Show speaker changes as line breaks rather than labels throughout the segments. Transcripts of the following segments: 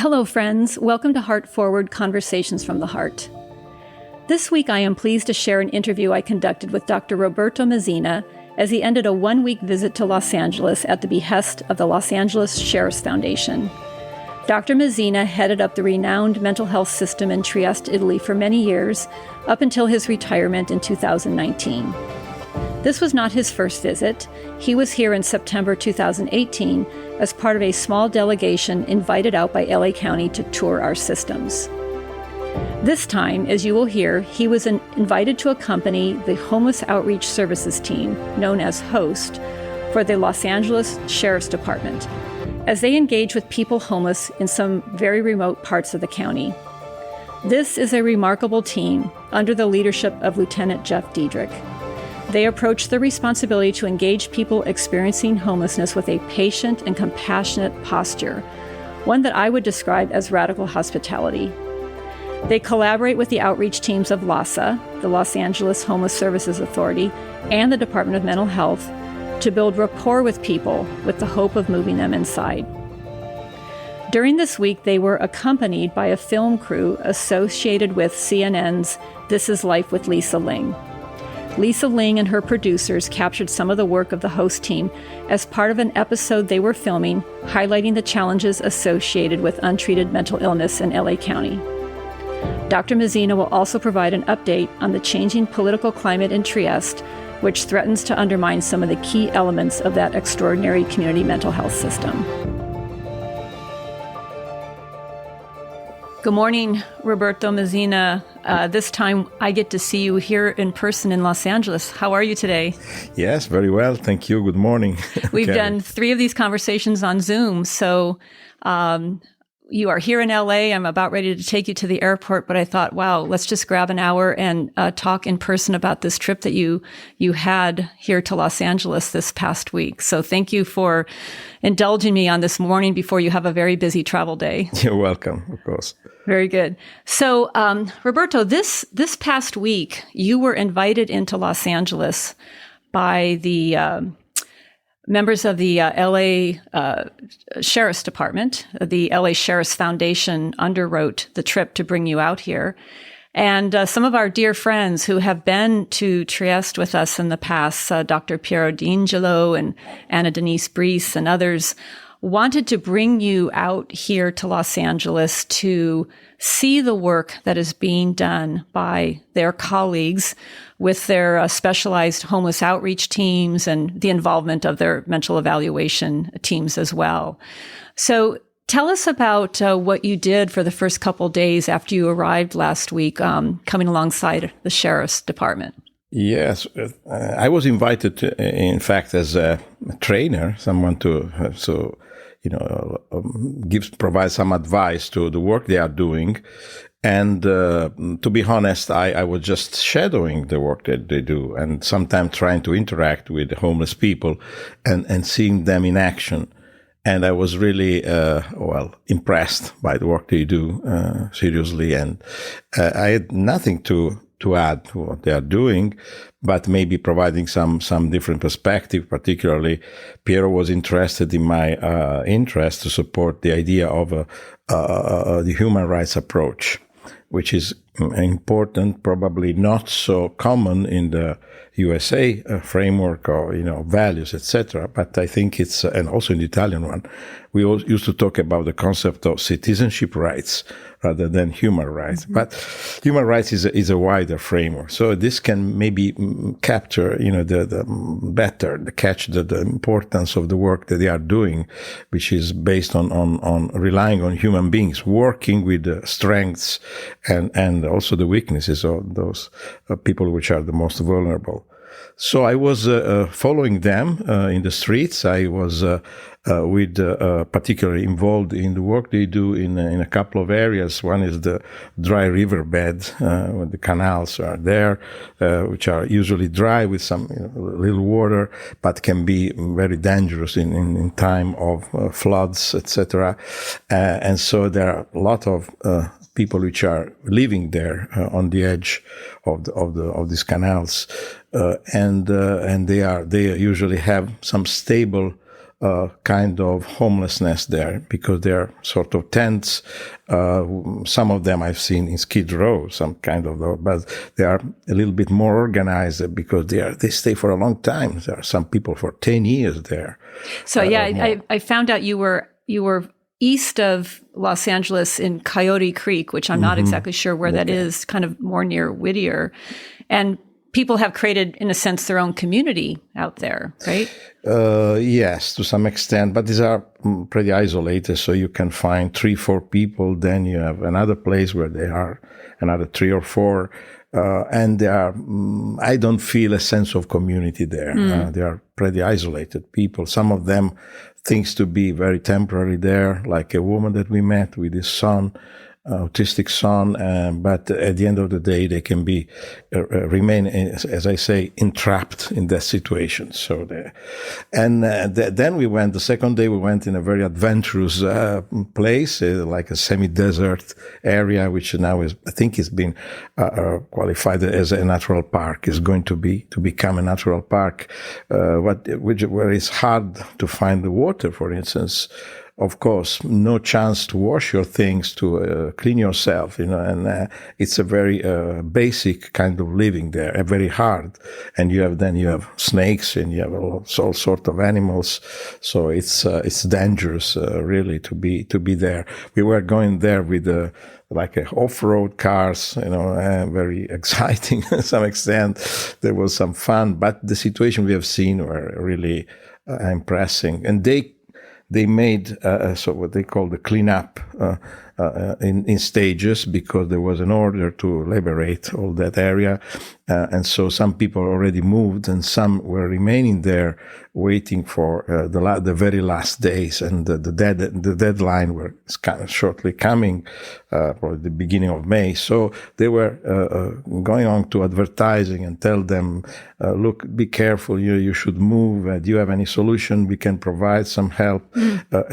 Hello, friends. Welcome to Heartforward Conversations from the Heart. This week, I am pleased to share an interview I conducted with Dr. Roberto Mezzina as he ended a one-week visit to Los Angeles at the behest of the Los Angeles Sheriff's Foundation. Dr. Mezzina headed up the renowned mental health system in Trieste, Italy for many years, up until his retirement in 2019. This was not his first visit. He was here in September 2018 as part of a small delegation invited out by LA County to tour our systems. This time, as you will hear, he was invited to accompany the Homeless Outreach Services team, known as HOST, for the Los Angeles Sheriff's Department, as they engage with people homeless in some very remote parts of the county. This is a remarkable team under the leadership of Lieutenant Jeff Diedrich. They approach the responsibility to engage people experiencing homelessness with a patient and compassionate posture, one that I would describe as radical hospitality. They collaborate with the outreach teams of LASA, the Los Angeles Homeless Services Authority, and the Department of Mental Health to build rapport with people with the hope of moving them inside. During this week, they were accompanied by a film crew associated with CNN's This Is Life with Lisa Ling. Lisa Ling and her producers captured some of the work of the host team as part of an episode they were filming, highlighting the challenges associated with untreated mental illness in LA County. Dr. Mezzina will also provide an update on the changing political climate in Trieste, which threatens to undermine some of the key elements of that extraordinary community mental health system. Good morning, Roberto Mezzina. This time I get to see you here in person in Los Angeles. How are you today?
Yes, very well. Thank you. Good morning.
We've done 3 of these conversations on Zoom. So you are here in LA. I'm about ready to take you to the airport, but I thought, wow, let's just grab an hour and talk in person about this trip that you had here to Los Angeles this past week. So thank you for indulging me on this morning before you have a very busy travel day.
You're welcome, of course.
Very good. So, Roberto, this past week, you were invited into Los Angeles by the members of the LA Sheriff's Department. The LA Sheriff's Foundation underwrote the trip to bring you out here. And some of our dear friends who have been to Trieste with us in the past, Dr. Piero D'Angelo and Anna Denise Brees and others, wanted to bring you out here to Los Angeles to see the work that is being done by their colleagues with their specialized homeless outreach teams and the involvement of their mental evaluation teams as well. So tell us about what you did for the first couple days after you arrived last week, coming alongside the Sheriff's Department.
Yes, I was invited to, in fact, as a trainer, someone to, provide some advice to the work they are doing. And to be honest, I was just shadowing the work that they do and sometimes trying to interact with homeless people and seeing them in action. And I was really, impressed by the work they do, seriously. And I had nothing to add to what they are doing, but maybe providing some different perspective. Particularly, Piero was interested in my interest to support the idea of the human rights approach, which is important, probably not so common in the USA framework or, values, etc. But I think it's, and also in the Italian one, we all used to talk about the concept of citizenship rights rather than human rights. Mm-hmm. But human rights is a wider framework. So this can maybe capture, the importance of the work that they are doing, which is based on relying on human beings, working with the strengths and also the weaknesses of those people which are the most vulnerable. So I was following them in the streets. I was particularly involved in the work they do in a couple of areas. One is the dry riverbed, where the canals are there, which are usually dry with some little water, but can be very dangerous in time of floods, etc. And so there are a lot of people which are living there on the edge of these canals, and they usually have some stable kind of homelessness there, because they're sort of tents. Some of them I've seen in Skid Row, some kind of, but they are a little bit more organized because they stay for a long time. There are some people for 10 years there.
So I found out you were east of Los Angeles in Coyote Creek, which I'm not exactly sure where that is, kind of more near Whittier. And people have created, in a sense, their own community out there, right?
Yes, to some extent, but these are pretty isolated. So you can find 3-4 people, then you have another place where they are another 3 or 4. And they are, I don't feel a sense of community there. They are pretty isolated people. Some of them things to be very temporary there, like a woman that we met with his son, autistic son, but at the end of the day, they can be remain, as I say, entrapped in that situation. So, then we went. The second day, we went in a very adventurous place, like a semi-desert area, which now I think is being qualified as a natural park. Is going to become a natural park, where it's hard to find the water, for instance. Of course, no chance to wash your things, to clean yourself, and it's a very basic kind of living there, very hard. And you have snakes, and you have all sorts of animals. So it's dangerous, really, to be there. We were going there with like off-road cars, very exciting to some extent. There was some fun, but the situation we have seen were really impressive. And they made so what they call the cleanup in stages, because there was an order to liberate all that area, and so some people already moved, and some were remaining there waiting for the very last days, and the deadline were kind of shortly coming, probably the beginning of May. So they were going on to advertising and tell them, look, be careful, you should move. Do you have any solution? We can provide some help.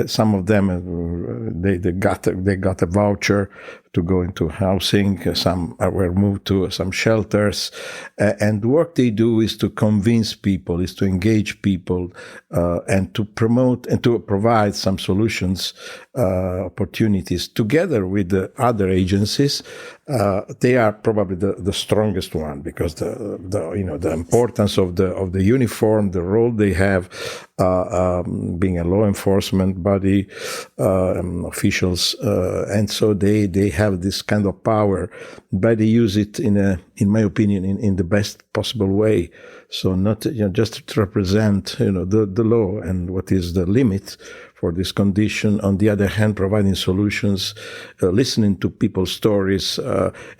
Some of them they got a voucher to go into housing. Some were moved to some shelters. And the work they do is to convince people, is to engage people, and to promote and to provide some solutions, opportunities together with the other agencies. They are probably the strongest one, because the importance of the uniform, the role they have, being a law enforcement body, officials, and so they have this kind of power, but they use it in my opinion, in the best possible way. So not just to represent the law and what is the limit for this condition. On the other hand, providing solutions, listening to people's stories,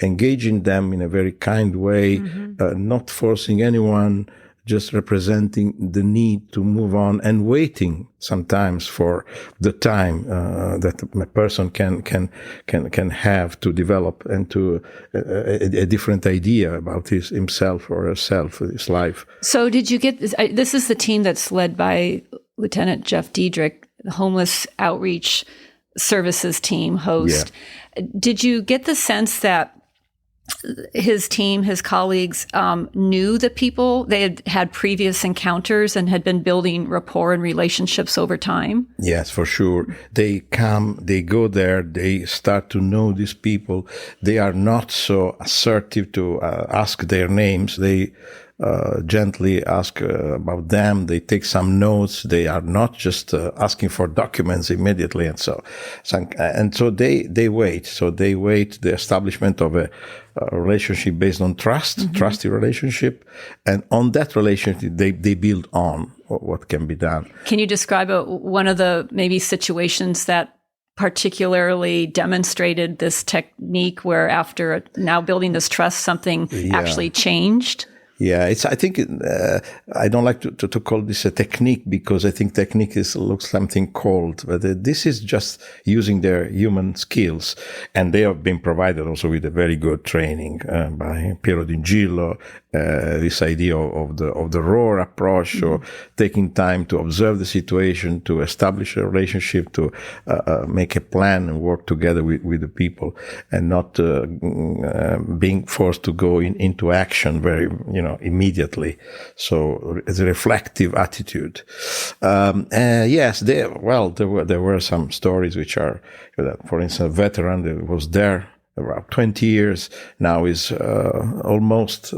engaging them in a very kind way, not forcing anyone, just representing the need to move on, and waiting sometimes for the time that a person can have to develop into a different idea about himself or herself, his life.
So did you get this? This is the team that's led by Lieutenant Jeff Diedrich, the Homeless Outreach Services team host. Yeah. Did you get the sense that his team, his colleagues, knew the people? They had previous encounters and had been building rapport and relationships over time? Yes,
for sure. They come, they go there, they start to know these people. They are not so assertive to ask their names. They gently ask about them. They take some notes. They are not just asking for documents immediately, and so they wait. So they wait the establishment of a relationship based on trust, trusty relationship, and on that relationship they build on what can be done.
Can you describe one of the maybe situations that particularly demonstrated this technique, where after now building this trust, something actually changed?
Yeah, I think I don't like to call this a technique, because I think technique looks something cold, but this is just using their human skills, and they have been provided also with a very good training by Piero D'Ingillo this idea of the raw approach, or taking time to observe the situation, to establish a relationship, to make a plan and work together with the people, and not being forced to go into action very, immediately. So it's a reflective attitude. Yes, there were some stories which are, for instance, a veteran that was there about 20 years now is almost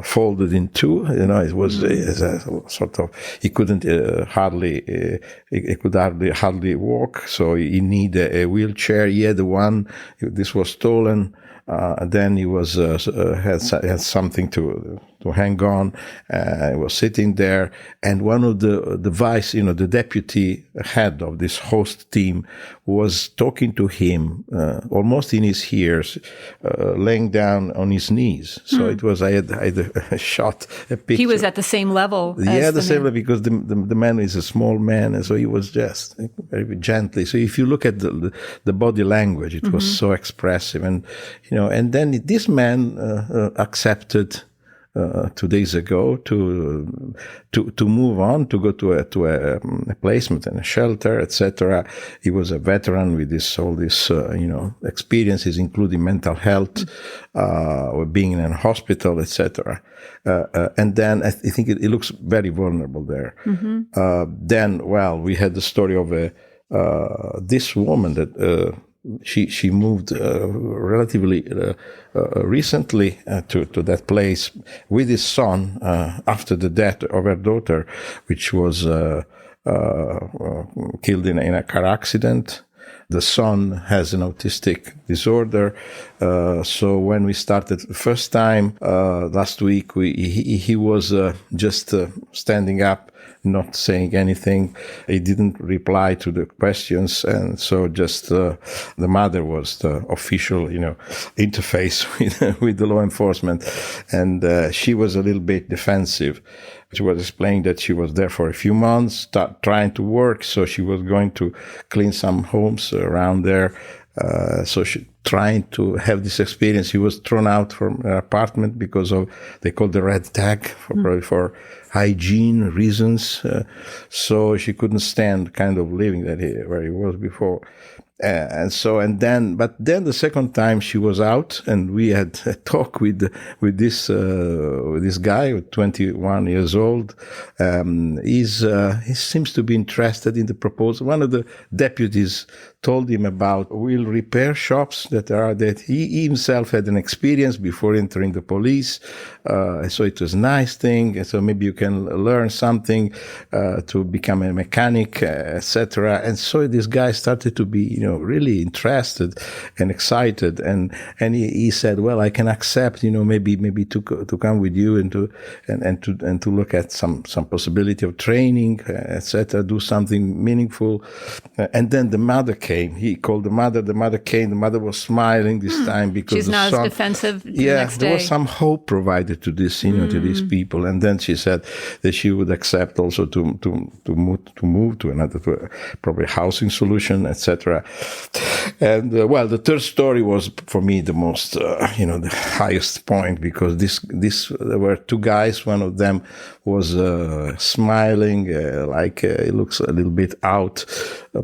folded in two. It was a sort of, he couldn't hardly walk, so he needed a wheelchair. He had one. This was stolen. Then he was had something to hang on. He was sitting there, and one of the vice, the deputy head of this host team, was talking to him almost in his ears, laying down on his knees. So it was I had shot a picture.
He was at the same level.
Yeah, the same level, because the man is a small man, and so he was just very gently. So if you look at the body language, it was so expressive, and and then this man accepted 2 days ago to move on, to go to a placement and a shelter, etc. He was a veteran with all these experiences, including mental health, or being in a hospital, etc. And then I think it looks very vulnerable there. Then, we had the story of this woman that she moved relatively recently to that place with his son after the death of her daughter, which was killed in a car accident. The son has an autistic disorder. So when we started the first time last week, he was just standing up, not saying anything. He didn't reply to the questions, and so just the mother was the official, interface with the law enforcement, and she was a little bit defensive. She was explaining that she was there for a few months, trying to work, so she was going to clean some homes around there. So she trying to have this experience. He was thrown out from her apartment because of, they call the red tag, probably for hygiene reasons. So she couldn't stand kind of living where he was before. But then the second time she was out, and we had a talk with this guy, 21 years old. He seems to be interested in the proposal. One of the deputies told him about wheel repair shops that he himself had an experience before entering the police. So it was a nice thing. And so maybe you can learn something to become a mechanic, etc. And so this guy started to be, really interested and excited. And he said, well, I can accept, maybe to come with you and to look at some possibility of training, etc. Do something meaningful. And then the mother came. He called the mother. The mother came. The mother was smiling this time because
she's not as defensive.
There was some hope provided to this, to these people. And then she said that she would accept also to move to another, probably housing solution, etc. And the third story was for me the most, the highest point, because there were two guys. One of them was smiling, like he looks a little bit out,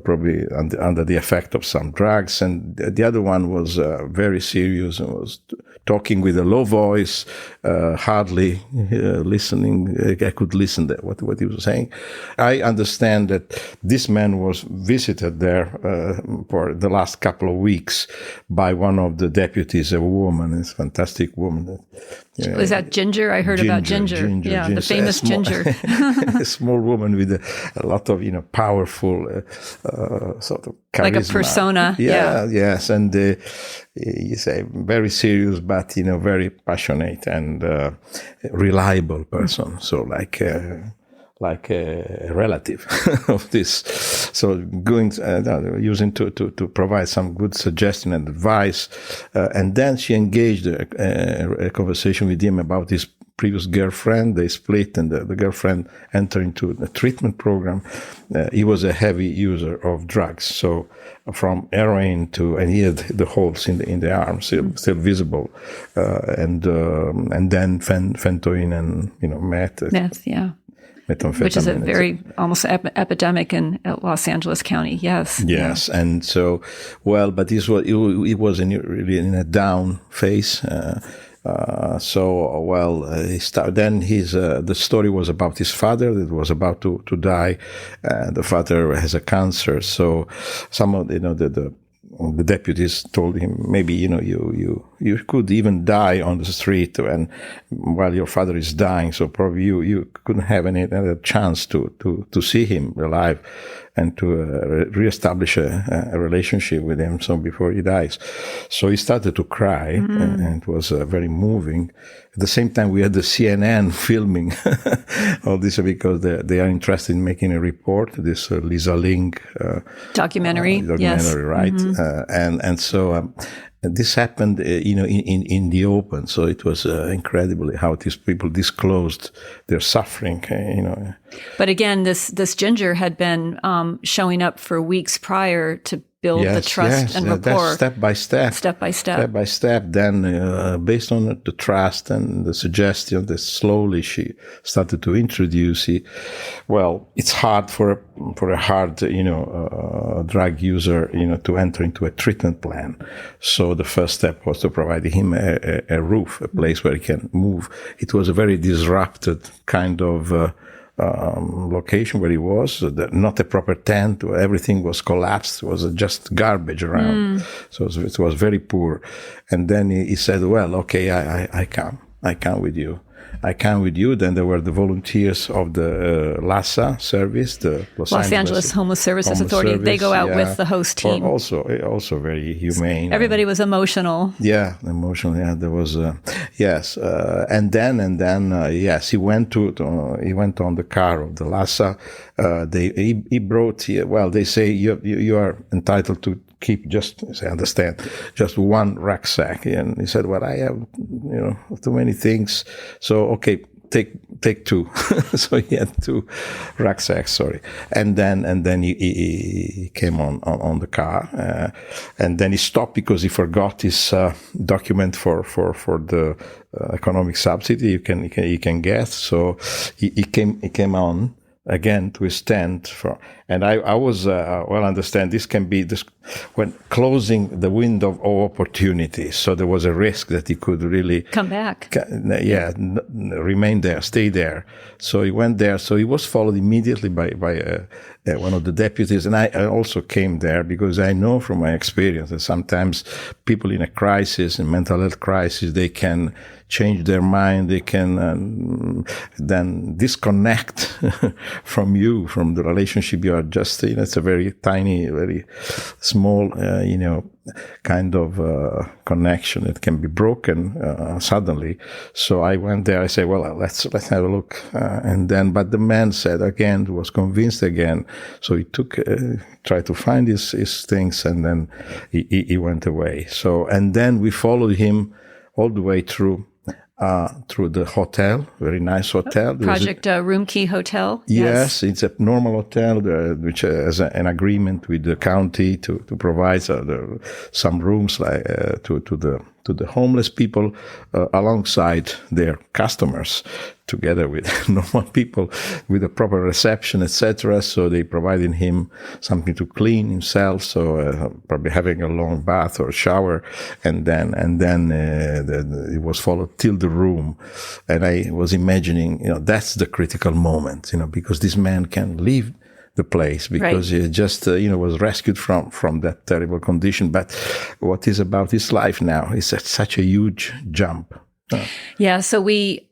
probably under the effect of some drugs, and the other one was very serious and was talking with a low voice, hardly listening. I could listen to what he was saying. I understand that this man was visited there for the last couple of weeks by one of the deputies, a woman, a fantastic woman.
Was that Ginger? I heard about Ginger. Yeah, the famous Ginger.
A small woman with a lot of, powerful sort of charisma.
Like a persona.
Yeah. Yes. And he's a very serious, but, very passionate and reliable person. So like a relative of this. So using to provide some good suggestion and advice. And then she engaged a conversation with him about his previous girlfriend. They split, and the girlfriend entered into the treatment program. He was a heavy user of drugs, so from heroin and he had the holes in the arm still visible, and then fentanyl and meth,
yeah.
Methamphetamine,
which is a very almost epidemic in Los Angeles County. Yes.
Yes. Yeah. And so, but he was really in a down phase. The story was about his father that was about to die. The father has a cancer. So some of, the deputies told him, maybe, you could even die on the street and while your father is dying. So probably you couldn't have any other chance to see him alive and to reestablish a relationship with him. So before he dies, so he started to cry, and it was very moving. At the same time, we had the CNN filming all this because they are interested in making a report. This Lisa Ling
documentary, yes,
right? And so this happened, in the open. So it was incredible how these people disclosed their suffering,
But again, this ginger had been showing up for weeks prior to build the trust and rapport.
Step by step. Then, based on the trust and the suggestion that slowly she started to introduce it. Well, it's hard for a hard, drug user, to enter into a treatment plan. So the first step was to provide him a roof, a place where he can move. It was a very disrupted kind of location where he was, not a proper tent. Everything was collapsed. It was just garbage around. So it was very poor. And then he said, well, okay, I come with you. Then there were the volunteers of the LASA service, the Los
Angeles Homeless Services Authority. They go out with the host team.
Also very humane.
Everybody was emotional.
Yeah, emotional. Yeah, there was. Yes, and then yes, he went on the car of the LASA. He brought. They say you are entitled to keep just, as I understand, just one rucksack. And he said, well, I have, too many things. So, okay, take two. So he had two rucksacks, sorry. And then he came on the car. And then he stopped because he forgot his document for the economic subsidy you can get. So he came on again to his tent and I was understand this can be this when closing the window of opportunity. So there was a risk that he could really
come back.
Remain there, stay there. So he went there. So he was followed immediately by one of the deputies, and I also came there because I know from my experience that sometimes people in a crisis, in mental health crisis, they can change their mind. They can then disconnect from the relationship you are just, it's a very tiny, very small, kind of connection that can be broken suddenly. So I went there. I said, well, let's have a look. But the man said again, was convinced again. So he tried to find his things, and then he went away. So, and then we followed him all the way through the hotel, very nice hotel.
Project Room Key Hotel.
Yes, it's a normal hotel which has an agreement with the county to provide some rooms to the homeless people alongside their customers, together with normal people, with a proper reception, etc. So they provided him something to clean himself, so probably having a long bath or shower, and then it was followed till the room. And I was imagining, that's the critical moment, because this man can leave the place because he just, was rescued from that terrible condition. But what is about his life now is such a huge jump.
Yeah. So we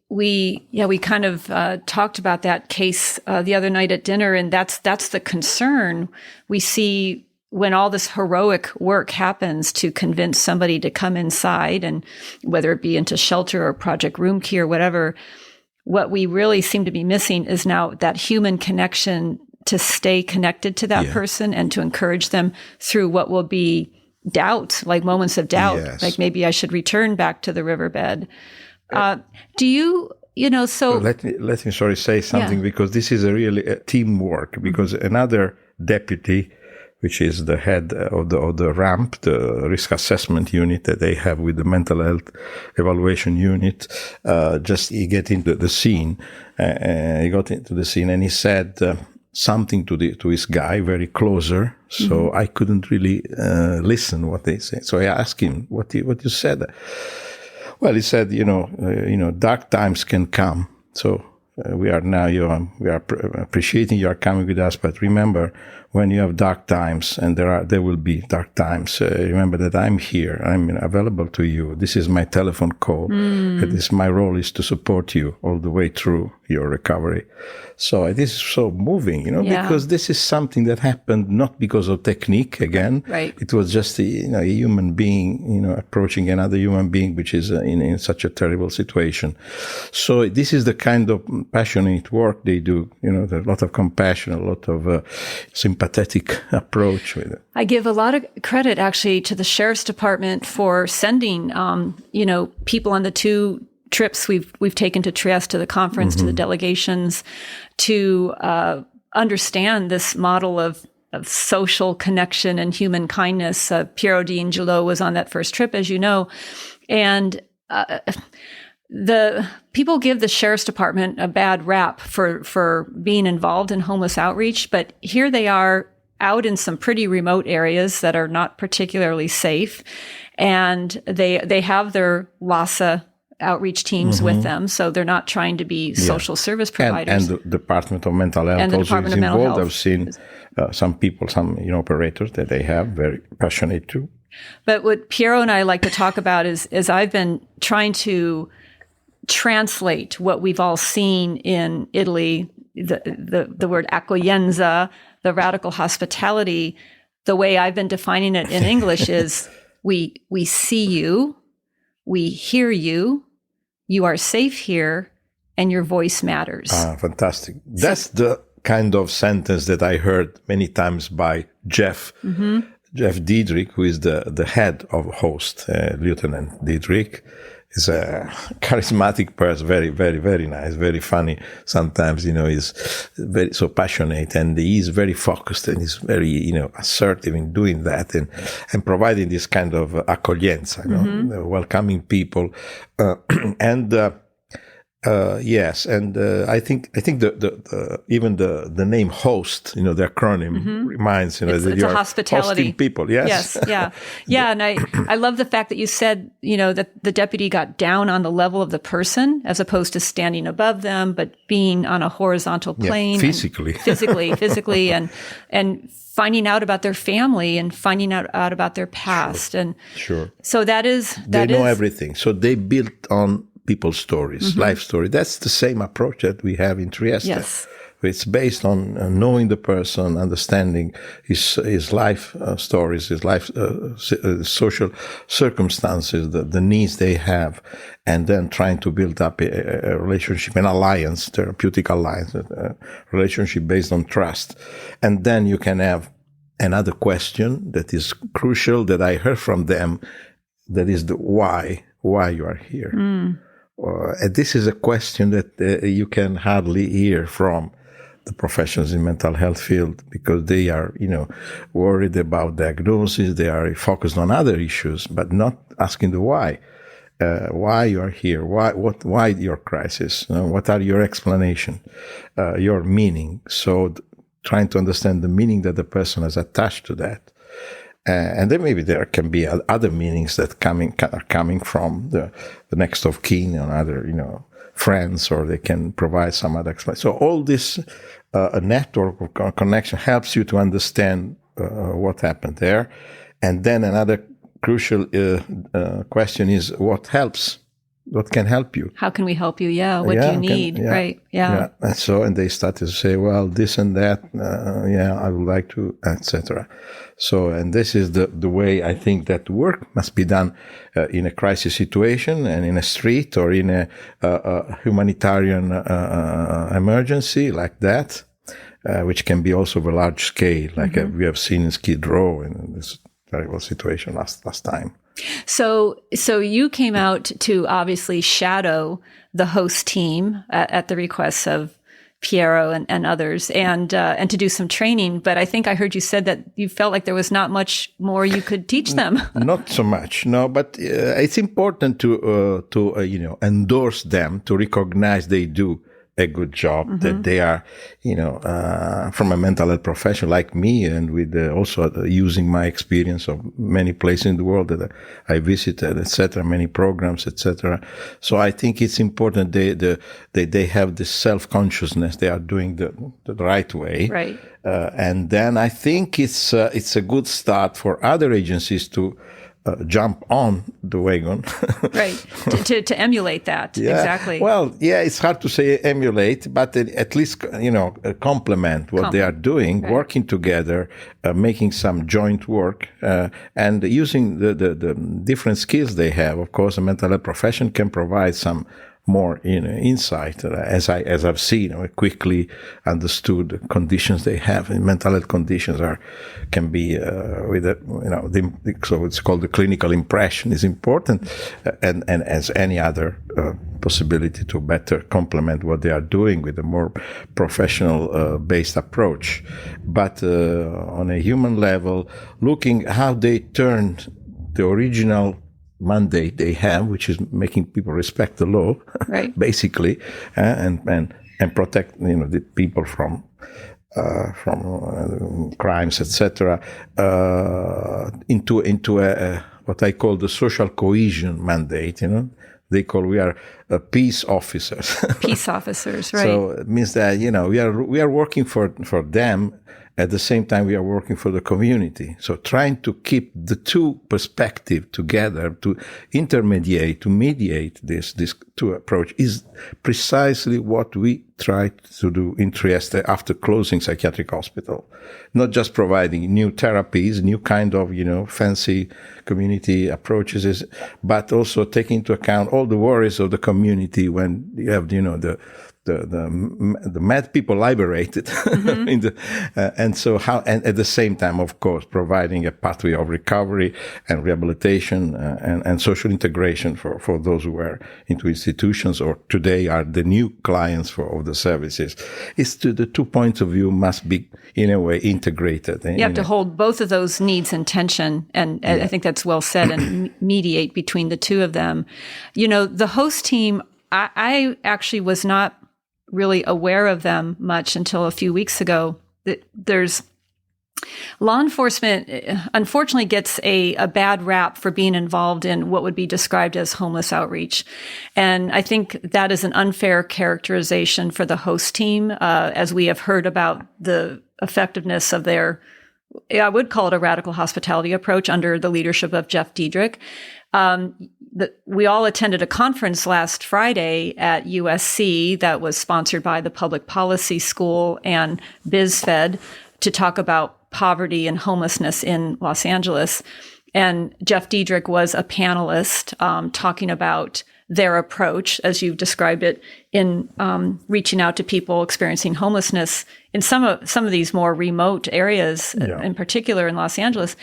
kind of talked about that case the other night at dinner, and that's the concern we see when all this heroic work happens to convince somebody to come inside, and whether it be into shelter or Project Room Key or whatever. What we really seem to be missing is now that human connection to stay connected to that person and to encourage them through what will be doubt, like moments of doubt, like maybe I should return back to the riverbed. Do you so
let me say something, because this is a really teamwork, because another deputy, which is the head of the RAMP, the risk assessment unit that they have with the mental health evaluation unit, he got into the scene. And he said something to his guy very closer. So I couldn't really listen what they say. So I asked him, what you said? Well, he said, dark times can come. So we are appreciating you are coming with us, but remember, when you have dark times, and there will be dark times, remember that I'm here. I'm available to you. This is my telephone call. My role is to support you all the way through your recovery. So this is so moving, because this is something that happened not because of technique again.
Right.
It was just a human being, approaching another human being, which is in such a terrible situation. So this is the kind of passionate work they do. There's a lot of compassion, a lot of sympathetic approach with it.
I give a lot of credit actually to the Sheriff's Department for sending, people on the 2 trips we've taken to Trieste, to the conference, to the delegations, to understand this model of social connection and human kindness. Piero D'Angelo was on that first trip, as you know, and the people give the Sheriff's Department a bad rap for being involved in homeless outreach, but here they are out in some pretty remote areas that are not particularly safe, and they have their LASA outreach teams with them, so they're not trying to be social service providers.
And the Department of Mental Health also is involved. I've seen some people, some operators that they have, very passionate too.
But what Piero and I like to talk about is I've been trying to translate what we've all seen in Italy, the word accoglienza, the radical hospitality. The way I've been defining it in English is we see you, we hear you, you are safe here, and your voice matters.
Fantastic. That's the kind of sentence that I heard many times by Jeff Diedrich, who is the head of HOST, Lieutenant Diedrich. He's a charismatic person, very, very, very nice, very funny. Sometimes, he's very so passionate, and he's very focused, and he's very, assertive in doing that and providing this kind of accoglienza, welcoming people, yes, and I think the even the name HOST, the acronym reminds that
it's
you're
a hospitality
hosting people. Yes,
yeah, and I love the fact that you said that the deputy got down on the level of the person as opposed to standing above them, but being on a horizontal plane,
physically,
and finding out about their family and finding out about their past,
sure.
So they
know everything. So they built on people's stories, life story. That's the same approach that we have in Trieste.
Yes.
It's based on knowing the person, understanding his life stories, his life social circumstances, the needs they have, and then trying to build up a relationship, an alliance, therapeutic alliance, a relationship based on trust. And then you can have another question that is crucial that I heard from them, that is the why you are here. And this is a question that you can hardly hear from the professionals in mental health field, because they are, worried about diagnosis. They are focused on other issues, but not asking the why. Why you are here? Why your crisis? What are your explanation? Your meaning? So trying to understand the meaning that the person has attached to that. And then maybe there can be other meanings that are coming from the next of kin and other, friends, or they can provide some other explanation. So all this a network of connection helps you to understand what happened there. And then another crucial question is what helps. What can help you?
How can we help you? Yeah. What do you need? Right. Yeah.
And they started to say, well, this and that. I would like to, etc. So, and this is the way I think that work must be done in a crisis situation and in a street or in a humanitarian emergency like that, which can be also of a large scale, like we have seen in Skid Row in this terrible situation last time.
So you came out to obviously shadow the host team at the request of Piero and others, and to do some training. But I think I heard you said that you felt like there was not much more you could teach them.
Not so much, no. But it's important to endorse them, to recognize they do a good job, that they are, from a mental health professional like me, and with also using my experience of many places in the world that I visited, etc., many programs, etc. So I think it's important they have this self-consciousness. They are doing the right way.
Right.
And then I think it's a good start for other agencies to jump on the wagon.
Right. To emulate that.
Yeah.
Exactly.
Well, yeah, it's hard to say emulate, but at least, complement what they are doing, right. Working together, making some joint work, and using the different skills they have. Of course, a mental health profession can provide some more insight, as I've seen, quickly understood the conditions they have. And mental health conditions can be so it's called the clinical impression is important, and as any other possibility to better complement what they are doing with a more professional based approach. But on a human level, looking how they turned the original mandate they have, which is making people respect the law, right. Basically, and protect the people from crimes, etc., into a what I call the social cohesion mandate. They call we are peace officers.
Peace officers, right?
So it means that we are working for them. At the same time, we are working for the community. So trying to keep the two perspectives together, to intermediate, to mediate this two approach is precisely what we tried to do in Trieste after closing psychiatric hospital. Not just providing new therapies, new kind of, fancy community approaches, but also taking into account all the worries of the community when you have, the mad people liberated, and at the same time, of course, providing a pathway of recovery and rehabilitation and social integration for those who were into institutions or today are the new clients of the services. The 2 points of view must be in a way integrated.
You have to hold both of those needs in tension, and I think that's well said, and mediate between the two of them. The host team, I actually was not really aware of them much until a few weeks ago. There's law enforcement, unfortunately, gets a bad rap for being involved in what would be described as homeless outreach. And I think that is an unfair characterization for the host team, as we have heard about the effectiveness of their, I would call it a radical hospitality approach under the leadership of Jeff Diedrich. We all attended a conference last Friday at USC that was sponsored by the Public Policy School and BizFed to talk about poverty and homelessness in Los Angeles. And Jeff Diedrich was a panelist talking about their approach, as you've described it, in reaching out to people experiencing homelessness in some of these more remote areas, in particular in Los Angeles.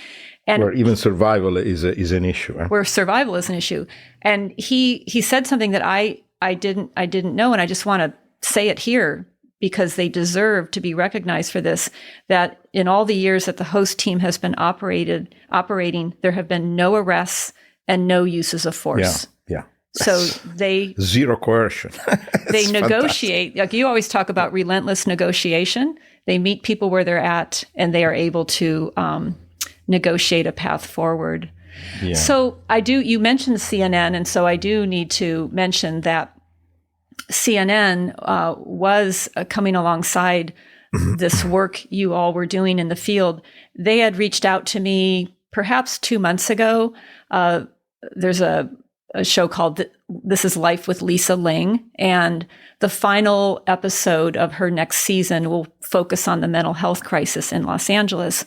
And
where even survival is an issue.
Where survival is an issue. And he said something that I didn't know, and I just want to say it here because they deserve to be recognized for this, that in all the years that the host team has been operating, there have been no arrests and no uses of force.
Yeah.
So they
zero coercion.
They negotiate. Fantastic. Like you always talk about relentless negotiation. They meet people where they're at, and they are able to negotiate a path forward. Yeah. So you mentioned CNN, and so I do need to mention that CNN was coming alongside this work you all were doing in the field. They had reached out to me perhaps 2 months ago. There's a show called This is Life with Lisa Ling, and the final episode of her next season will focus on the mental health crisis in Los Angeles.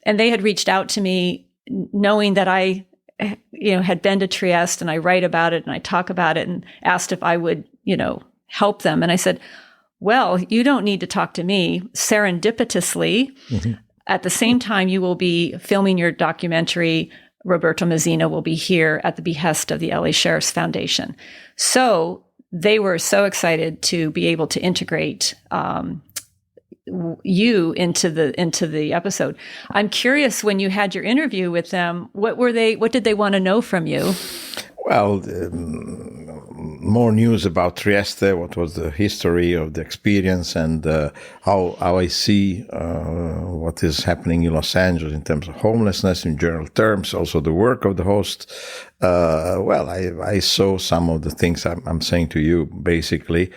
And they had reached out to me knowing that I, had been to Trieste, and I write about it and I talk about it, and asked if I would, help them. And I said, well, you don't need to talk to me. Serendipitously, at the same time, you will be filming your documentary Roberto Mezzina will be here at the behest of the LA Sheriff's Foundation. So they were so excited to be able to integrate you into the episode. I'm curious, when you had your interview with them, what did they want to know from you?
Well, more news about Trieste, what was the history of the experience, and how I see what is happening in Los Angeles in terms of homelessness in general terms, also the work of the host. Well, I saw some of the things I'm saying to you, basically.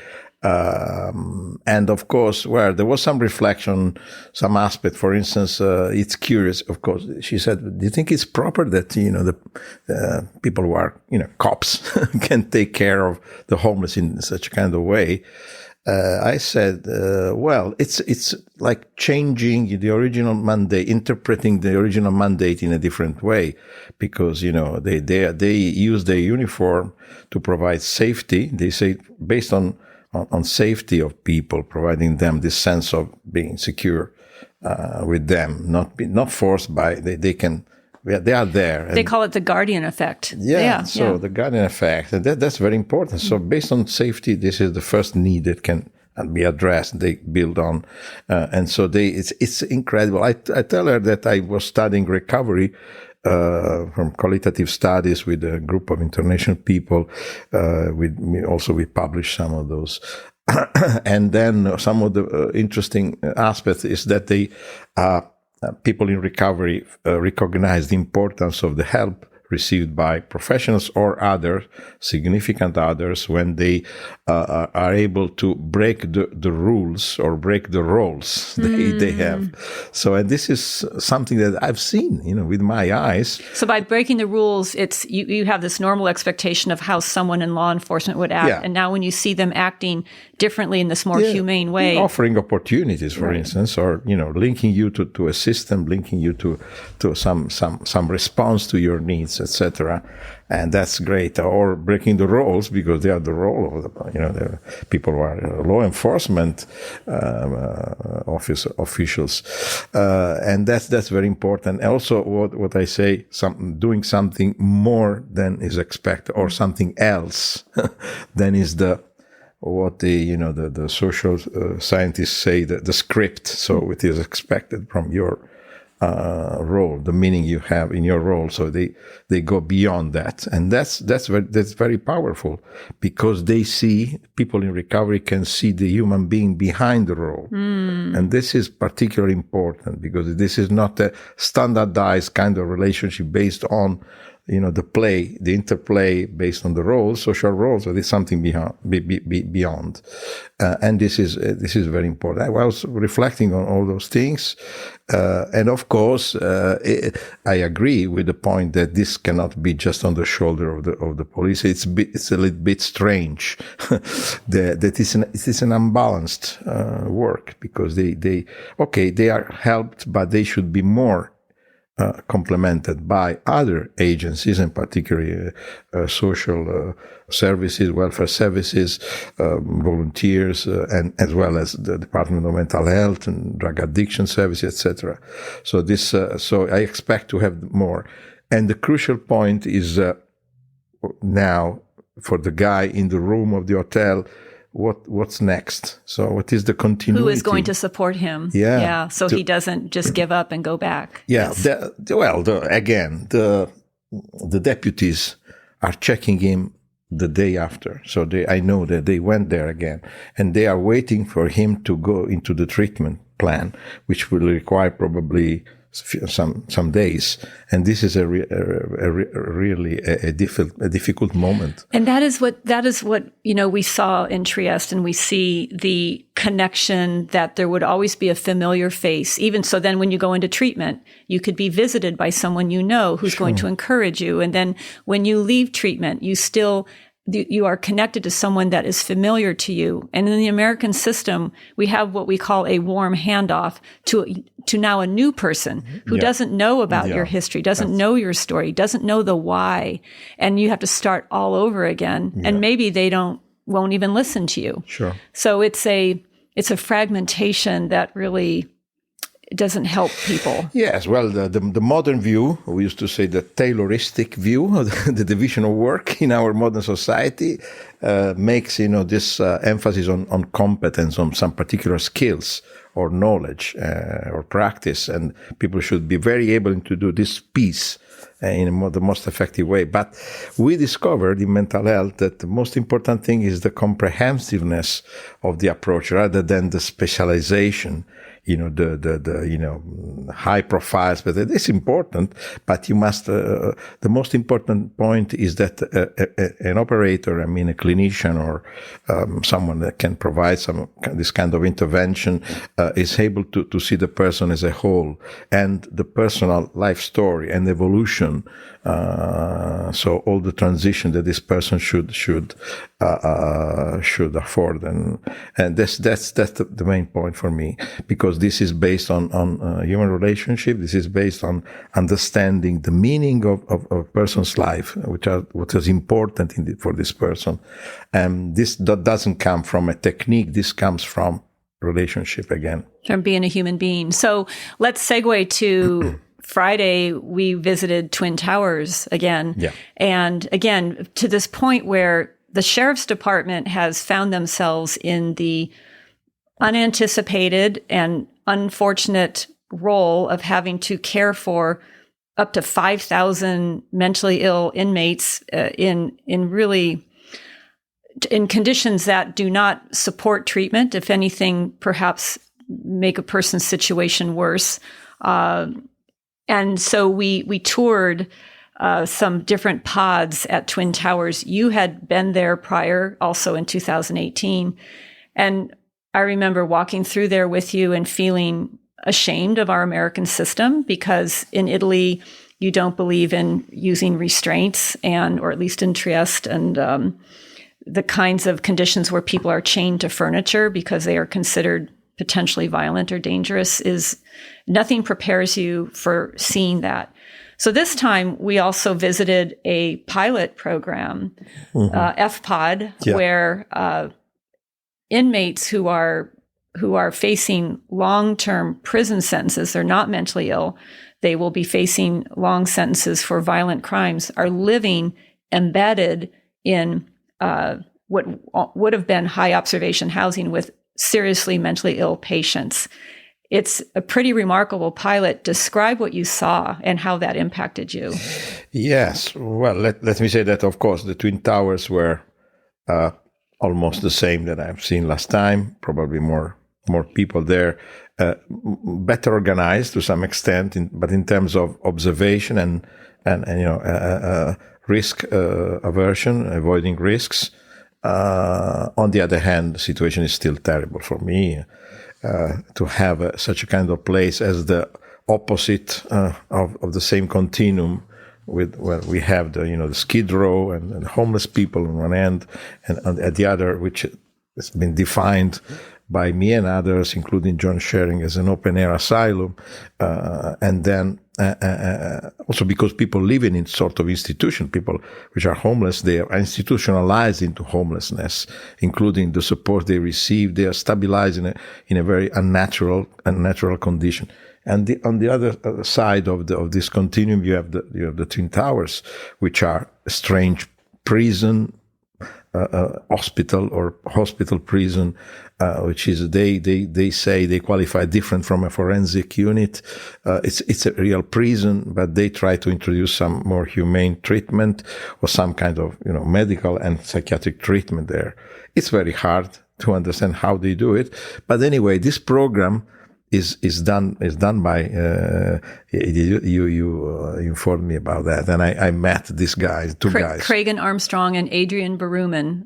And of course, where there was some reflection, some aspect, for instance, it's curious, of course, she said, do you think it's proper that, the people who are, cops can take care of the homeless in such a kind of way? I said, well, it's like changing the original mandate, interpreting the original mandate in a different way, because, they use their uniform to provide safety. They say based on safety of people, providing them this sense of being secure with them, not forced by, they are there.
They call it the guardian effect.
The guardian effect, and that's very important. So based on safety, this is the first need that can be addressed. They build on, and so it's incredible. I tell her that I was studying recovery from qualitative studies with a group of international people. We published some of those. And then some of the interesting aspects is that people in recovery recognize the importance of the help received by professionals or other significant others when they are able to break the rules or break the roles they have. So, and this is something that I've seen, with my eyes.
So by breaking the rules, it's you have this normal expectation of how someone in law enforcement would act. Yeah. And now when you see them acting differently in this more humane way.
Offering opportunities, for instance, or, linking you to a system, linking you to some response to your needs, etc. And that's great. Or breaking the roles, because they are the role of the people who are law enforcement officials, and that's very important. Also, what I say, doing something more than is expected, or something else than is what the social scientists say, the script. So it is expected from your role, the meaning you have in your role. So they go beyond that, and that's very powerful, because they see, people in recovery can see the human being behind the role, and this is particularly important, because this is not a standardized kind of relationship based on the interplay based on the roles, social roles. So there's something beyond, and this is very important. I was reflecting on all those things, and of course, I agree with the point that this cannot be just on the shoulder of the police. It's a little bit strange that it is an unbalanced work, because they are helped, but they should be more complemented by other agencies, and particularly social services, welfare services, volunteers, and as well as the Department of Mental Health and Drug Addiction Services, etc. So so I expect to have more. And the crucial point is now, for the guy in the room of the hotel, what's next? So what is the continuity?
Who is going to support him?
Yeah.
So he doesn't just give up and go back.
Yeah.
Yes.
The deputies are checking him the day after. So I know that they went there again, and they are waiting for him to go into the treatment plan, which will require probably some days, and this is really a difficult moment.
And that is what we saw in Trieste, and we see the connection that there would always be a familiar face. Even so, then when you go into treatment, you could be visited by someone who's going to encourage you, and then when you leave treatment, you are connected to someone that is familiar to you. And in the American system, we have what we call a warm handoff to now a new person who doesn't know about your history, doesn't know your story, doesn't know the why. And you have to start all over again. Yeah. And maybe they won't even listen to you.
Sure.
So it's a fragmentation that really doesn't help people.
Yes, well, the modern view, we used to say the Tayloristic view, the division of work in our modern society, makes, this emphasis on competence, on some particular skills or knowledge or practice, and people should be very able to do this piece in the most effective way. But we discovered in mental health that the most important thing is the comprehensiveness of the approach rather than the specialization. The high profiles, but it's important. But you must, the most important point is that an operator, a clinician or someone that can provide this kind of intervention, is able to see the person as a whole and the personal life story and evolution. So all the transition that this person should afford, and that's the main point for me, because this is based on human relationship. This is based on understanding the meaning of a person's life, what is important for this person, and that doesn't come from a technique. This comes from relationship again,
from being a human being. So let's segue to. Friday, we visited Twin Towers again. Yeah. And again, to this point where the sheriff's department has found themselves in the unanticipated and unfortunate role of having to care for up to 5,000 mentally ill inmates in conditions that do not support treatment. If anything, perhaps make a person's situation worse. And so we toured some different pods at Twin Towers. You had been there prior, also in 2018. And I remember walking through there with you and feeling ashamed of our American system, because in Italy, you don't believe in using restraints, or at least in Trieste, and the kinds of conditions where people are chained to furniture because they are considered potentially violent or dangerous, is nothing prepares you for seeing that. So this time we also visited a pilot program, FPOD, where inmates who are facing long-term prison sentences, they're not mentally ill, they will be facing long sentences for violent crimes, are living embedded in what would have been high observation housing with seriously mentally ill patients. It's a pretty remarkable pilot. Describe what you saw and how that impacted you.
Yes. Well, let me say that, of course, the Twin Towers were almost the same that I've seen last time, probably more people there, better organized to some extent, but in terms of observation and risk aversion, avoiding risks. On the other hand, the situation is still terrible for me to have such a kind of place as the opposite of the same continuum, where we have the Skid Row and homeless people on one end, and at the other, which has been defined by me and others, including John Schering, as an open-air asylum, and then also because people living in sort of institution, people which are homeless, they are institutionalized into homelessness, including the support they receive. They are stabilized in a very unnatural condition. And on the other side of this continuum, you have the Twin Towers, which are a strange prison, hospital prison, which is they say they qualify different from a forensic unit. It's a real prison, but they try to introduce some more humane treatment or some kind of medical and psychiatric treatment there. It's very hard to understand how they do it, but anyway, this program is done by you informed me about that, and I met these guys, two guys,
Craig Armstrong and Adrian Baruman,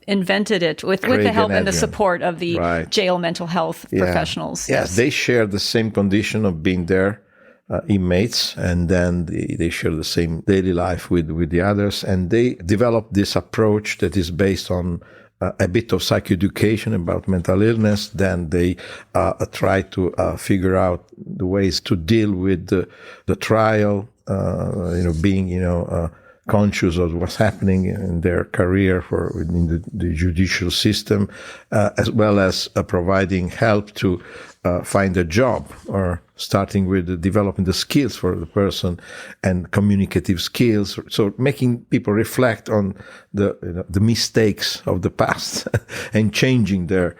invented it with the help and the support of the jail mental health professionals.
Yes, they share the same condition of being there, inmates, and then they share the same daily life with the others, and they developed this approach that is based on a bit of psychoeducation about mental illness. Then they try to figure out the ways to deal with the trial, being conscious of what's happening in their career in the judicial system, as well as providing help to find a job, or starting with developing the skills for the person and communicative skills. So making people reflect on the mistakes of the past and changing their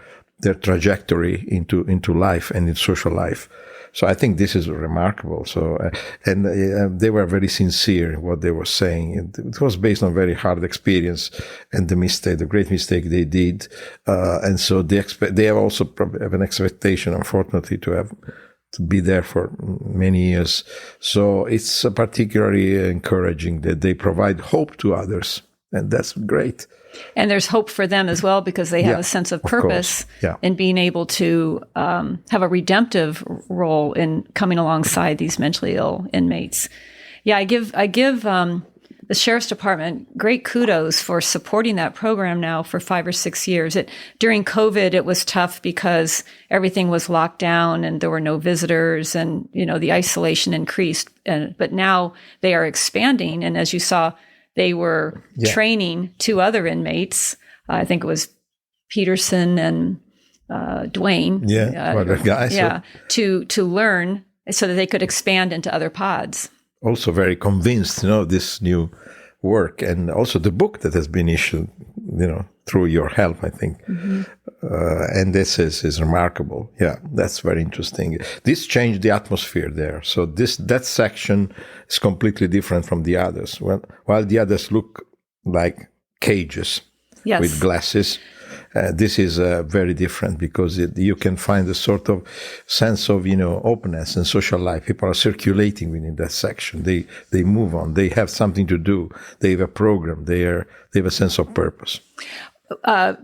trajectory into life and in social life. So I think this is remarkable. So, and they were very sincere in what they were saying. It was based on very hard experience and the great mistake they did. And so they have also probably have an expectation, unfortunately, to be there for many years. So it's particularly encouraging that they provide hope to others. And that's great.
And there's hope for them as well, because they have a sense of purpose in being able to have a redemptive role in coming alongside these mentally ill inmates. Yeah, I give the Sheriff's Department great kudos for supporting that program now for 5 or 6 years. During COVID, it was tough because everything was locked down and there were no visitors, and the isolation increased. But now they are expanding, and as you saw, they were training 2 other inmates. I think it was Peterson and Dwayne.
Other guys.
To learn so that they could expand into other pods.
Also very convinced, this new work, and also the book that has been issued, through your help, I think. Mm-hmm. And this is remarkable. Yeah, that's very interesting. This changed the atmosphere there. So that section is completely different from the others. While the others look like cages with glasses, this is very different, because you can find a sort of sense of openness and social life. People are circulating within that section. They move on. They have something to do. They have a program. They have a sense of purpose.
A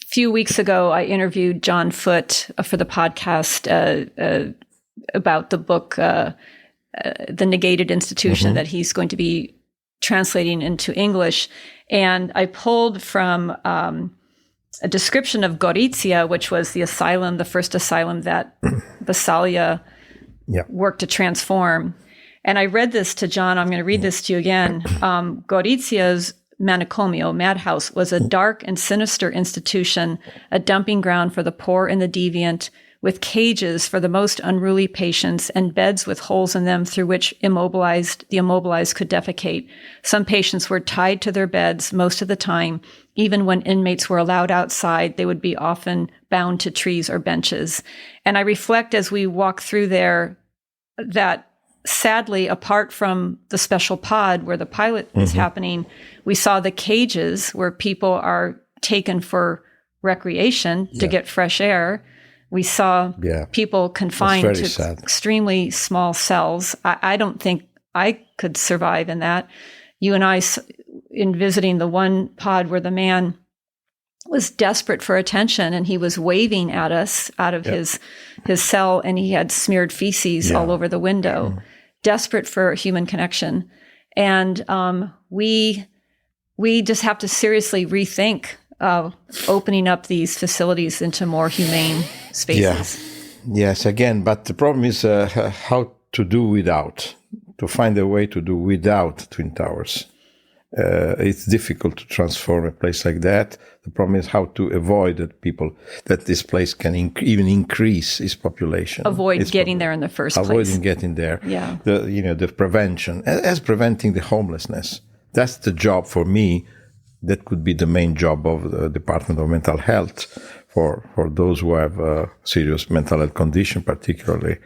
few weeks ago, I interviewed John Foote for the podcast about the book, The Negated Institution, that he's going to be translating into English. And I pulled from a description of Gorizia, which was the first asylum that Basaglia worked to transform. And I read this to John. I'm going to read this to you again. Gorizia's manicomio, madhouse, was a dark and sinister institution, a dumping ground for the poor and the deviant, with cages for the most unruly patients and beds with holes in them through which the immobilized could defecate. Some patients were tied to their beds most of the time. Even when inmates were allowed outside, they would be often bound to trees or benches. And I reflect as we walk through there that, sadly, apart from the special pod where the pilot is happening, we saw the cages where people are taken for recreation to get fresh air. We saw people confined to extremely small cells. I don't think I could survive in that. You and I, in visiting the one pod where the man was desperate for attention and he was waving at us out of his cell, and he had smeared feces all over the window, desperate for human connection. And we just have to seriously rethink opening up these facilities into more humane spaces.
Yes, again, but the problem is how to do without, to find a way to do without Twin Towers. It's difficult to transform a place like that. The problem is how to avoid that this place can even increase its population.
Avoid getting there in the first place.
Avoiding getting there.
Yeah.
The prevention, as preventing the homelessness. That's the job for me. That could be the main job of the Department of Mental Health for those who have a serious mental health condition, particularly.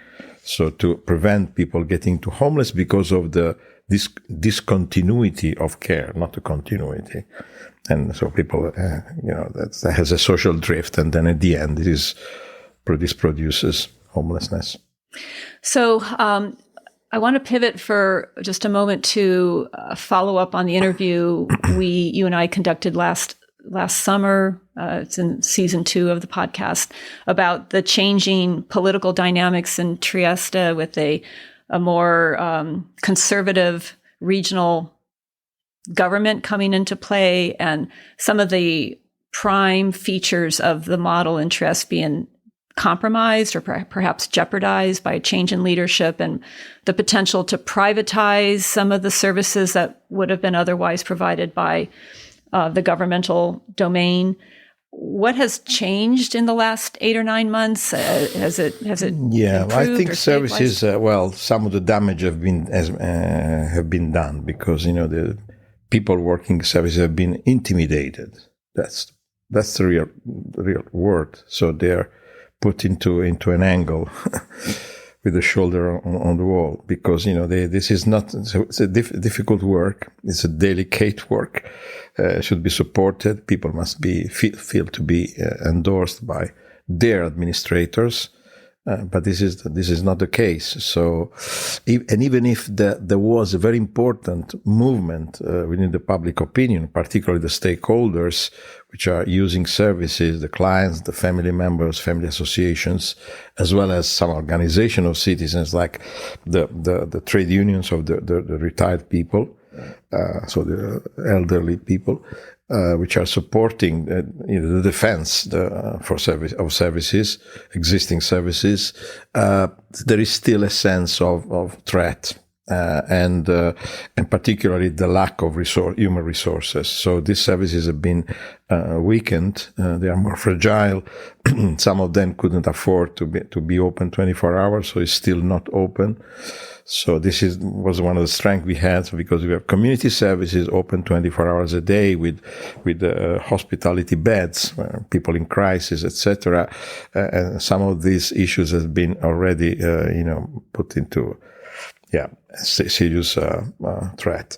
So to prevent people getting to homeless because of this discontinuity of care, not the continuity. And so people, that has a social drift. And then at the end, this produces homelessness.
So, I want to pivot for just a moment to follow up on the interview you and I conducted last summer. It's in season 2 of the podcast, about the changing political dynamics in Trieste with a more conservative regional government coming into play, and some of the prime features of the model in Trieste being compromised or perhaps jeopardized by a change in leadership and the potential to privatize some of the services that would have been otherwise provided by the governmental domain. What has changed in the last 8 or 9 months? Has it
Yeah,
improved
I think
or
services.
stabilized?
Some of the damage have been done because the people working services have been intimidated. That's the real word. So they're put into an angle with the shoulder on the wall because this is not. It's a difficult work. It's a delicate work. Should be supported. People must feel to be endorsed by their administrators. But this is not the case. So, even if there was a very important movement within the public opinion, particularly the stakeholders, which are using services, the clients, the family members, family associations, as well as some organization of citizens like the trade unions of the retired people, so the elderly people. Which are supporting the defense for services, existing services, there is still a sense of threat, and particularly the lack of human resources. So these services have been weakened. They are more fragile. Some of them couldn't afford to be open 24 hours, so it's still not open. So this was one of the strengths we had because we have community services open 24 hours a day with hospitality beds, people in crisis, etc. And some of these issues have been already, put into, serious threat.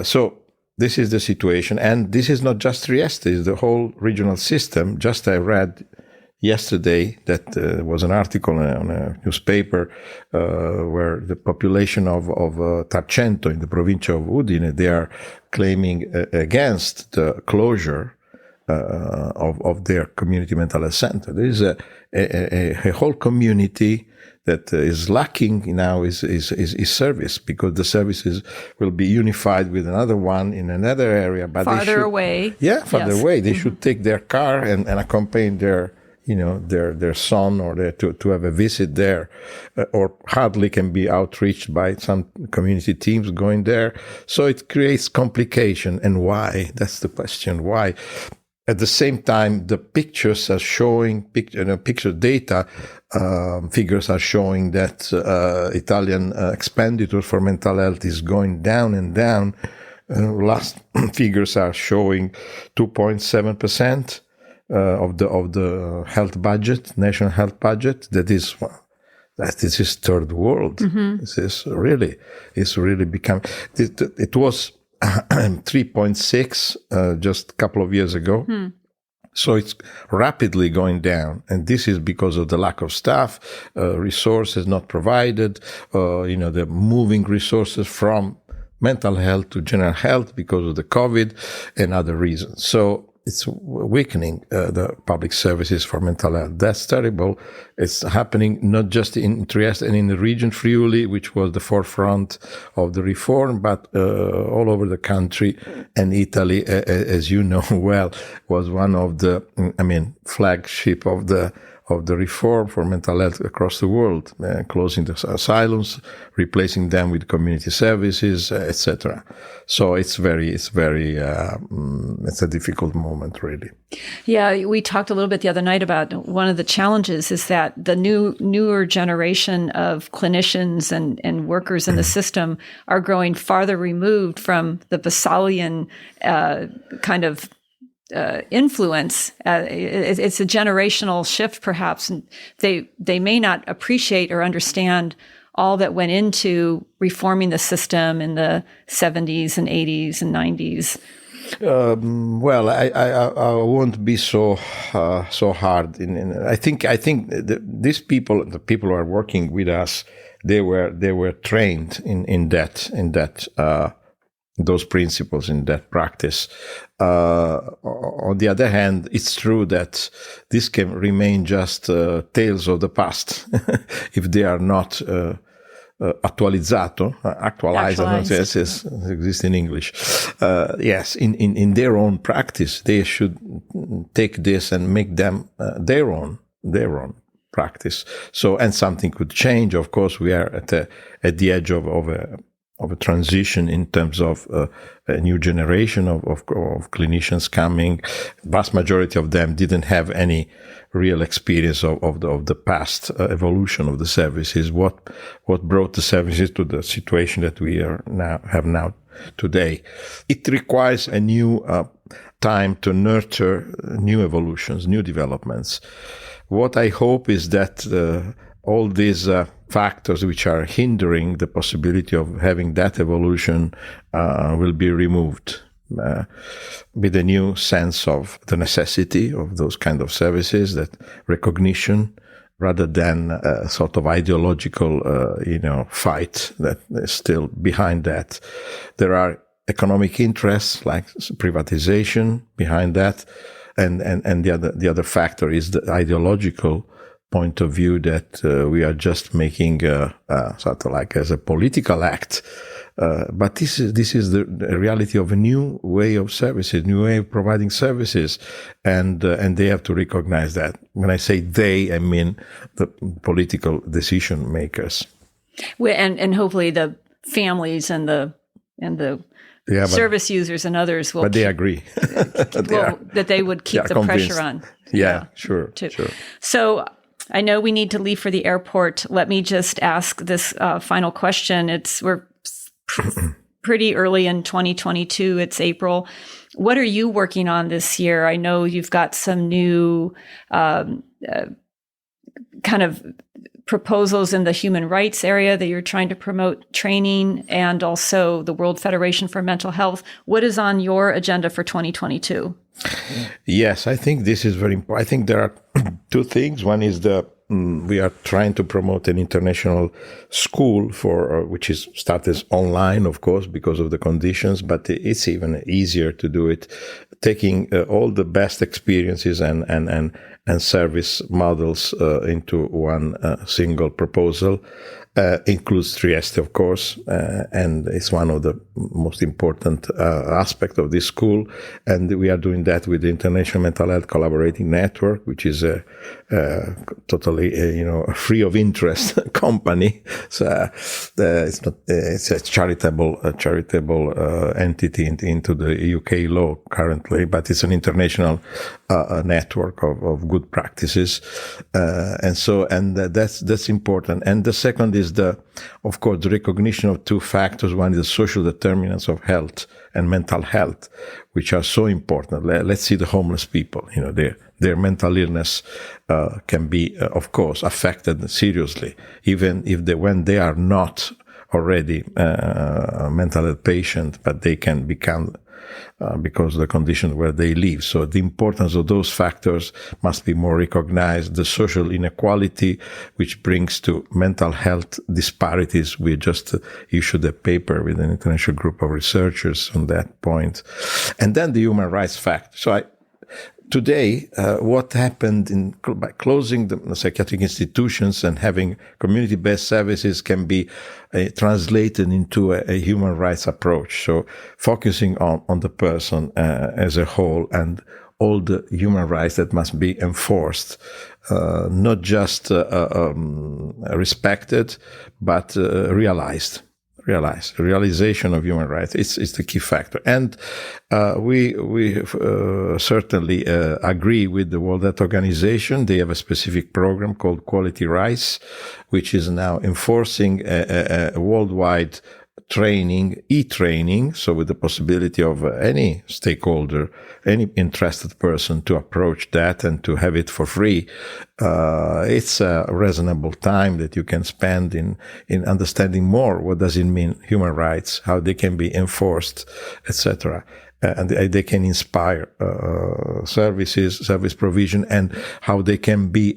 So this is the situation, and this is not just Trieste; it's the whole regional system. Just I read yesterday that was an article on a newspaper where the population of Tarcento in the province of Udine, they are claiming against the closure of their community mental health center. There is a whole community that is lacking now is service, because the services will be unified with another one in another area, but
farther away.
Yeah, farther away. They should take their car and accompany their son or to have a visit there, or hardly can be outreached by some community teams going there. So it creates complication. And why? That's the question. Why? At the same time, the pictures are showing, picture data, figures are showing that Italian expenditure for mental health is going down and down. Last figures are showing 2.7%. Of the health budget, national health budget, this is third world. Mm-hmm. It's really become. It was 3.6 just a couple of years ago. Hmm. So it's rapidly going down, and this is because of the lack of staff, resources not provided. The moving resources from mental health to general health because of the COVID and other reasons. So it's weakening the public services for mental health. That's terrible. It's happening not just in Trieste and in the region Friuli, which was the forefront of the reform, but all over the country. And Italy, as you know well, was one of the, flagship of the reform for mental health across the world, closing the asylums, replacing them with community services, etc. So it's a difficult moment, really.
Yeah, we talked a little bit the other night about one of the challenges is that the newer generation of clinicians and workers in the system are growing farther removed from the Basalian kind of influence. It's a generational shift, perhaps. And they may not appreciate or understand all that went into reforming the system in the 70s and 80s and 90s.
Well, I won't be so hard. I think these people, the people who are working with us, they were trained in that those principles, in that practice. On the other hand, it's true that this can remain just tales of the past if they are not actualized, yes, exists in English. Yes, in their own practice, they should take this and make them their own. practice. So, and something could change. Of course, we are at the edge of a transition in terms of a new generation of clinicians coming. Vast majority of them didn't have any real experience of the past evolution of the services. What brought the services to the situation that we have now today? It requires a new time to nurture new evolutions, new developments. What I hope is that all these factors which are hindering the possibility of having that evolution will be removed with a new sense of the necessity of those kind of services, that recognition, rather than a sort of ideological, fight that is still behind that. There are economic interests like privatization behind that, and the other factor is the ideological point of view that we are just making sort of like as a political act. But this is the reality of a new way of services, new way of providing services, and they have to recognize that. When I say they, I mean the political decision makers,
and hopefully the families and the service users and others will.
But they agree
that they would keep the
convinced.
Pressure on.
Yeah, sure.
So I know we need to leave for the airport. Let me just ask this final question. We're pretty early in 2022. It's April. What are you working on this year? I know you've got some new kind of proposals in the human rights area that you're trying to promote training, and also the World Federation for Mental Health. What is on your agenda for 2022?
Yes, I think this is very important. I think there are two things. One is we are trying to promote an international school for which is started online, of course, because of the conditions, but it's even easier to do it, taking all the best experiences and service models into one single proposal. Includes Trieste, of course, and it's one of the most important aspects of this school. And we are doing that with the International Mental Health Collaborating Network, which is a totally, free of interest company. So it's a charitable entity into the UK law currently, but it's an international network of good practices, and that's important. And the second is of course, the recognition of two factors. One is the social determinants of health and mental health, which are so important. Let's see the homeless people. Their mental illness can be, of course, affected seriously, even when they are not already a mental health patient, but they can become because of the conditions where they live. So the importance of those factors must be more recognized. The social inequality, which brings to mental health disparities. We just issued a paper with an international group of researchers on that point. And then the human rights factor. So today, what happened by closing the psychiatric institutions and having community-based services can be translated into a human rights approach. So focusing on the person as a whole and all the human rights that must be enforced, not just respected, but realized. Realization of human rights is the key factor. And we certainly agree with the World Health Organization. They have a specific program called Quality Rights, which is now enforcing a worldwide e-training, so with the possibility of any stakeholder, any interested person to approach that and to have it for free. It's a reasonable time that you can spend in understanding more what does it mean, human rights, how they can be enforced, etc. And they can inspire service provision, and how they can be,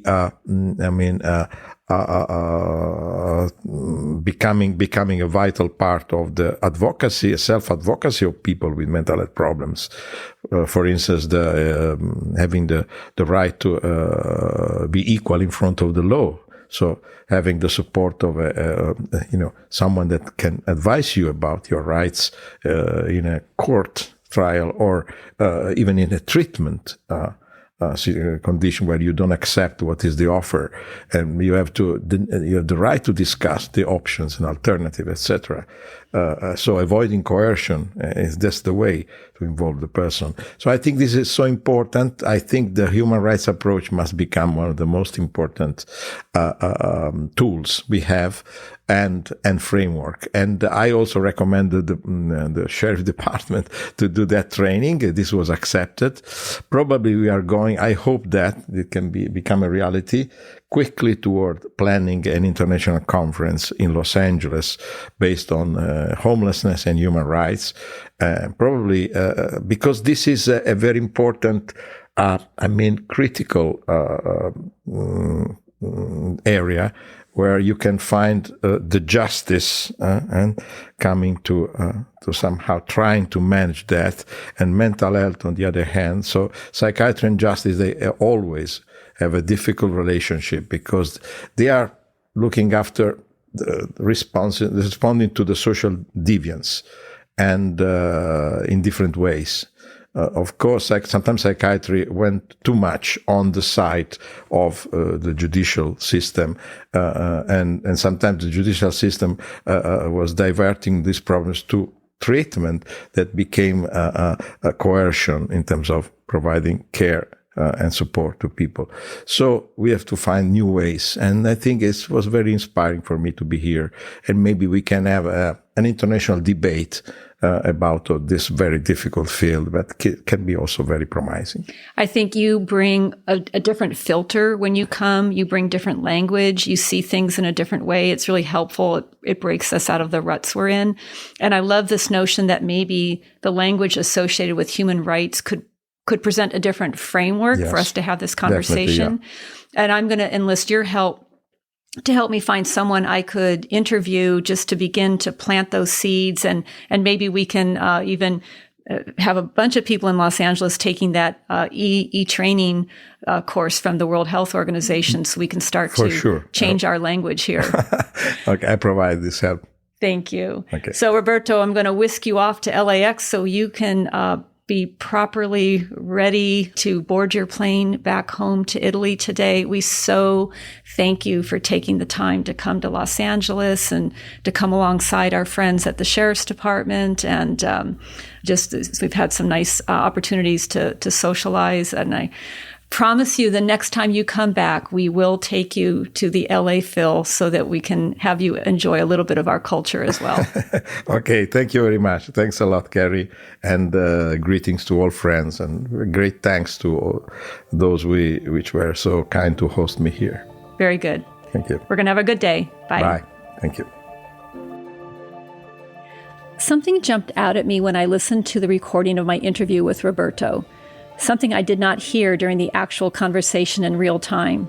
becoming a vital part of the advocacy, self-advocacy of people with mental health problems. For instance, having the right to be equal in front of the law. So having the support of someone that can advise you about your rights in a court trial, or even in a treatment condition where you don't accept what is the offer, and you have the right to discuss the options and alternative, etc. So avoiding coercion that's the way to involve the person. So I think this is so important. I think the human rights approach must become one of the most important tools we have and framework. And I also recommended the sheriff department to do that training. This was accepted. Probably we are going, I hope that it can become a reality quickly toward planning an international conference in Los Angeles based on homelessness and human rights. Probably because this is a very important, critical area where you can find the justice and coming to somehow trying to manage that, and mental health on the other hand. So psychiatry and justice, they always have a difficult relationship because they are looking after responding to the social deviance and in different ways. Of course, sometimes psychiatry went too much on the side of the judicial system, and sometimes the judicial system was diverting these problems to treatment that became a coercion in terms of providing care and support to people. So we have to find new ways. And I think it was very inspiring for me to be here. And maybe we can have an international debate about this very difficult field, but can be also very promising.
I think you bring a different filter when you come. You bring different language. You see things in a different way. It's really helpful. It breaks us out of the ruts we're in. And I love this notion that maybe the language associated with human rights could present a different framework for us to have this conversation. Yeah. And I'm going to enlist your help to help me find someone I could interview just to begin to plant those seeds. And maybe we can even have a bunch of people in Los Angeles taking that e-training course from the World Health Organization so we can start to change our language here.
Okay, I provide this help.
Thank you.
Okay.
So, Roberto, I'm going to whisk you off to LAX so you can be properly ready to board your plane back home to Italy today. We so thank you for taking the time to come to Los Angeles and to come alongside our friends at the Sheriff's Department. And we've had some nice opportunities to socialize. And I promise you the next time you come back, we will take you to the LA Phil so that we can have you enjoy a little bit of our culture as well.
Okay, thank you very much. Thanks a lot, Carrie. And greetings to all friends. And great thanks to all those which were so kind to host me here.
Very good.
Thank you.
We're going to have a good day. Bye.
Bye. Thank you.
Something jumped out at me when I listened to the recording of my interview with Roberto. Something I did not hear during the actual conversation in real time.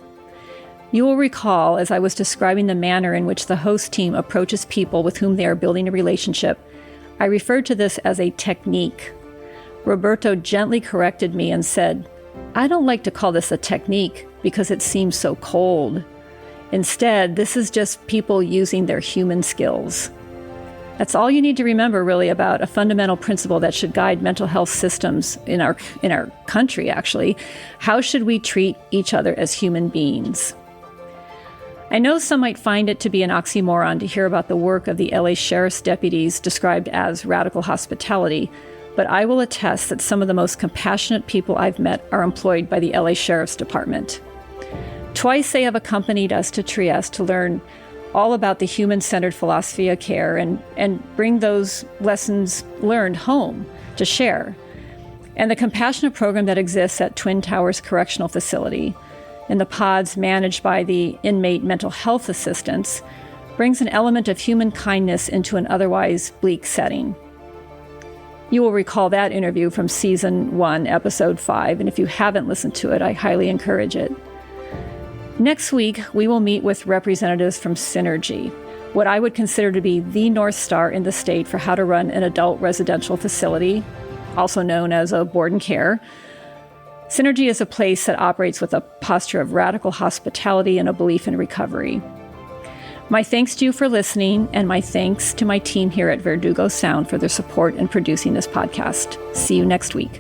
You will recall, as I was describing the manner in which the host team approaches people with whom they are building a relationship, I referred to this as a technique. Roberto gently corrected me and said, "I don't like to call this a technique because it seems so cold. Instead, this is just people using their human skills." That's all you need to remember, really, about a fundamental principle that should guide mental health systems in our country, actually. How should we treat each other as human beings? I know some might find it to be an oxymoron to hear about the work of the LA Sheriff's deputies described as radical hospitality, but I will attest that some of the most compassionate people I've met are employed by the LA Sheriff's Department. Twice they have accompanied us to Trieste to learn all about the human-centered philosophy of care and bring those lessons learned home to share. And the compassionate program that exists at Twin Towers Correctional Facility in the pods managed by the inmate mental health assistants brings an element of human kindness into an otherwise bleak setting. You will recall that interview from Season 1, Episode 5, and if you haven't listened to it, I highly encourage it. Next week, we will meet with representatives from Synergy, what I would consider to be the North Star in the state for how to run an adult residential facility, also known as a board and care. Synergy is a place that operates with a posture of radical hospitality and a belief in recovery. My thanks to you for listening, and my thanks to my team here at Verdugo Sound for their support in producing this podcast. See you next week.